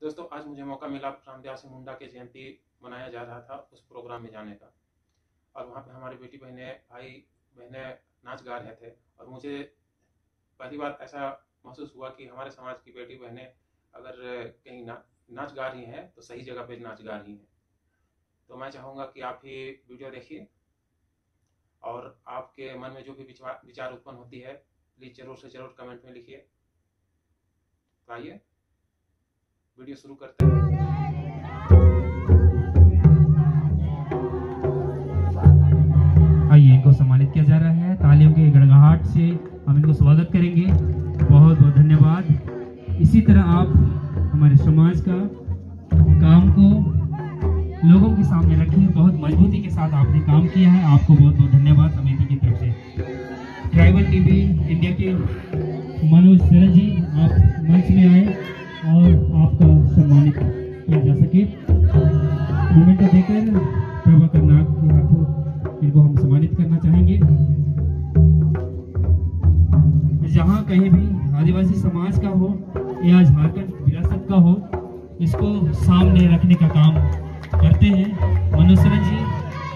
दोस्तों, आज मुझे मौका मिला रामदास मुंडा की जयंती मनाया जा रहा था उस प्रोग्राम में जाने का, और वहाँ पे हमारी बेटी बहनें भाई बहनें नाच गा रहे थे। और मुझे पहली बार ऐसा महसूस हुआ कि हमारे समाज की बेटी बहनें अगर कहीं नाच गा रही हैं तो सही जगह पे नाच गा रही हैं। तो मैं चाहूँगा कि आप ये वीडियो देखिए और आपके मन में जो भी विचार उत्पन्न होती है प्लीज़ ज़रूर से ज़रूर कमेंट में लिखिए। तो आइए वीडियो शुरू करते हैं। आइए, इनको सम्मानित किया जा रहा है। तालियों के गड़गड़ाहट से हम इनको स्वागत करेंगे। बहुत बहुत धन्यवाद। इसी तरह आप हमारे समाज का काम को लोगों के सामने रखें। बहुत मजबूती के साथ आपने काम किया है, आपको बहुत बहुत धन्यवाद समिति की तरफ से। ट्राइबल टीवी इंडिया के मनोज सरन जी, आप मंच में आए और आपका सम्मानित किया जा सके। मोमेंट देकर प्रभाकर नाग के हाथों इनको हम सम्मानित करना चाहेंगे। जहाँ कहीं भी आदिवासी समाज का हो या झारखंड विरासत का हो, इसको सामने रखने का काम करते हैं मनोज सरन जी,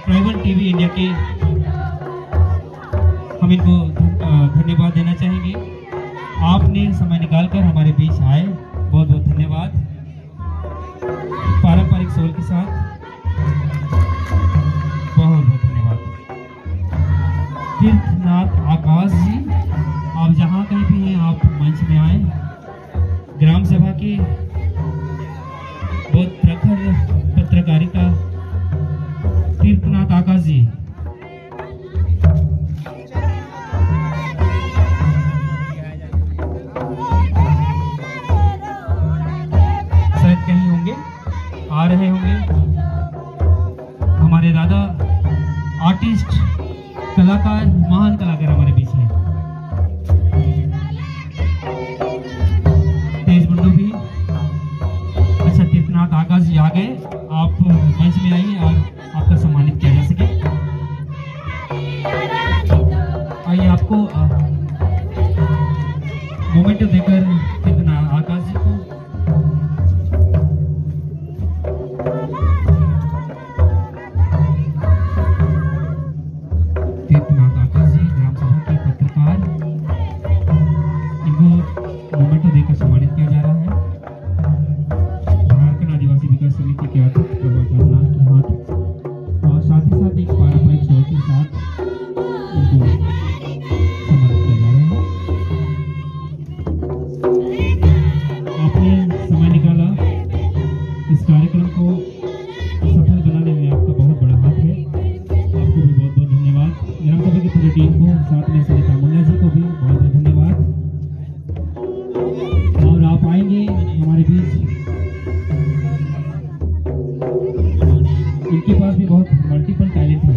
ट्राइबल टीवी इंडिया के। हम इनको धन्यवाद देना चाहेंगे। आपने समय निकालकर हमारे बीच आए, बहुत बहुत धन्यवाद। पारंपरिक सोल के साथ बहुत बहुत धन्यवाद। तीर्थनाथ आकाश जी, आप जहाँ कहीं भी हैं आप मंच में आए। ग्राम सभा के बहुत प्रखर पत्रकारिता तीर्थनाथ आकाश जी, शायद कहीं होंगे, आ रहे होंगे। हमारे दादा आर्टिस्ट, कलाकार, महान कलाकार हमारे बीच हैं। तेज मुंडू भी। अच्छा, तीर्थनाथ आकाश जी आ गए, आप मंच में आइए और आपका सम्मानित किया जा सके। आइए, आपको मोमेंट देकर तीर्थनाथ आकाश जी को ग्राम सभा के पत्रकार, इनको मोमेंट देकर सम्मानित किया जा रहा है। झारखंड आदिवासी विकास समिति के अध्यक्ष प्रभाकर नाग के हाथ, और साथ ही साथ एक पारंपरिक शो के साथ इनको सम्मानित किया जा रहा है। आपने समय निकाला, इस कार्यक्रम को सफल बनाने में आपका बहुत बड़ा हाथ है। आपको भी बहुत बहुत धन्यवाद। ग्राम सभा की पूरी टीम को, साथ में सुनीता मुंडा जी को भी बहुत बहुत धन्यवाद। और आप आएंगे हमारे बीच, इनके पास भी बहुत मल्टीपल टैलेंट है।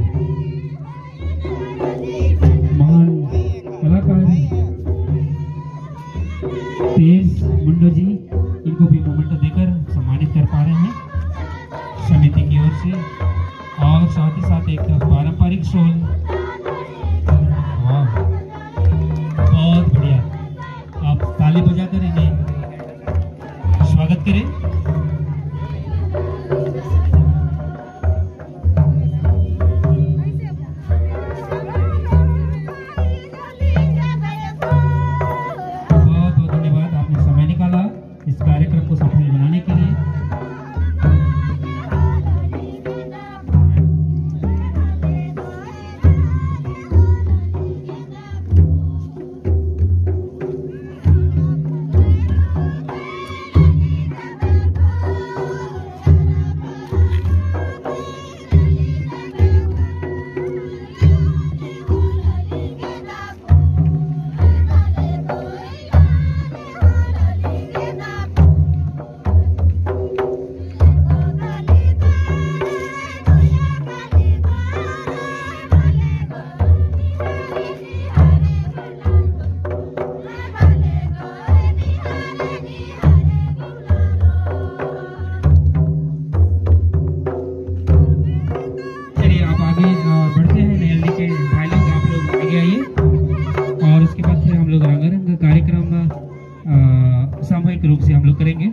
महान कलाकार तेज मुंडो जी, इनको भी मोमेंट देकर सम्मानित कर पा रहे हैं समिति की ओर से। और साथ ही साथ एक पारंपरिक शोल, वाह बहुत बढ़िया। आप ताली बजाकर इन्हें स्वागत करें। बहुत बहुत धन्यवाद, आपने समय निकाला इस कार्यक्रम को सफल बनाने के लिए। सामूहिक रूप से हम लोग करेंगे।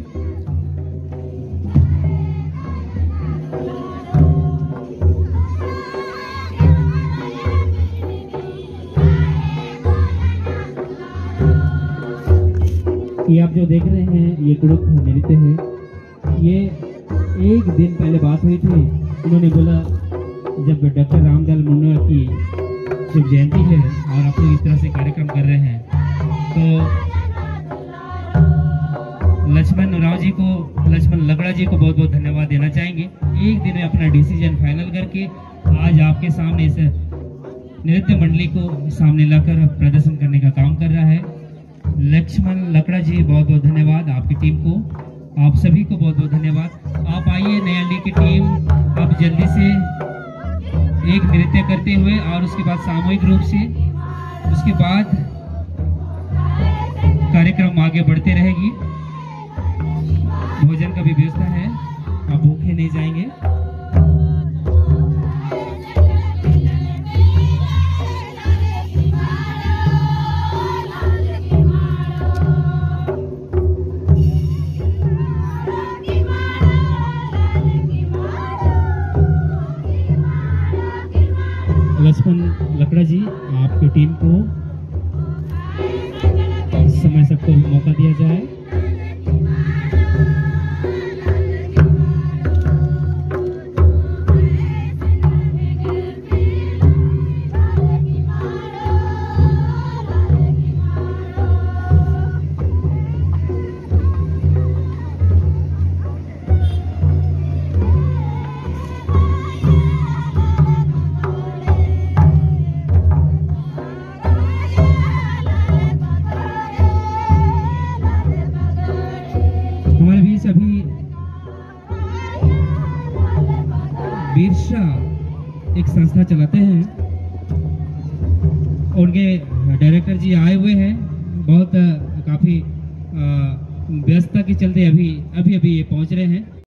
आप जो देख रहे हैं ये कुड़ुक नृत्य है। ये एक दिन पहले बात हुई थी, उन्होंने बोला जब डॉक्टर रामदयाल मुंडा की शुभ जयंती है और आप लोग इस तरह से कार्यक्रम कर रहे हैं, तो लक्ष्मण लकड़ा जी को बहुत बहुत धन्यवाद देना चाहेंगे। एक दिन में अपना डिसीजन फाइनल करके आज आपके सामने इस नृत्य मंडली को सामने लाकर प्रदर्शन करने का काम कर रहा है। लक्ष्मण लकड़ा जी बहुत बहुत धन्यवाद, आपकी टीम को, आप सभी को बहुत बहुत धन्यवाद। आप आइए नयाली की टीम, आप जल्दी से एक नृत्य करते हुए और उसके बाद सामूहिक रूप से उसके बाद कार्यक्रम आगे बढ़ते रहेगी। भोजन का भी व्यवस्था है, आप भूखे नहीं जाएंगे। लक्ष्मण लकड़ा जी, आपकी टीम को समय सबको मौका दिया जाए। हमारे भी सभी बिरसा एक संस्था चलाते हैं, उनके डायरेक्टर जी आए हुए हैं। बहुत काफी व्यस्तता के चलते अभी ये पहुंच रहे हैं।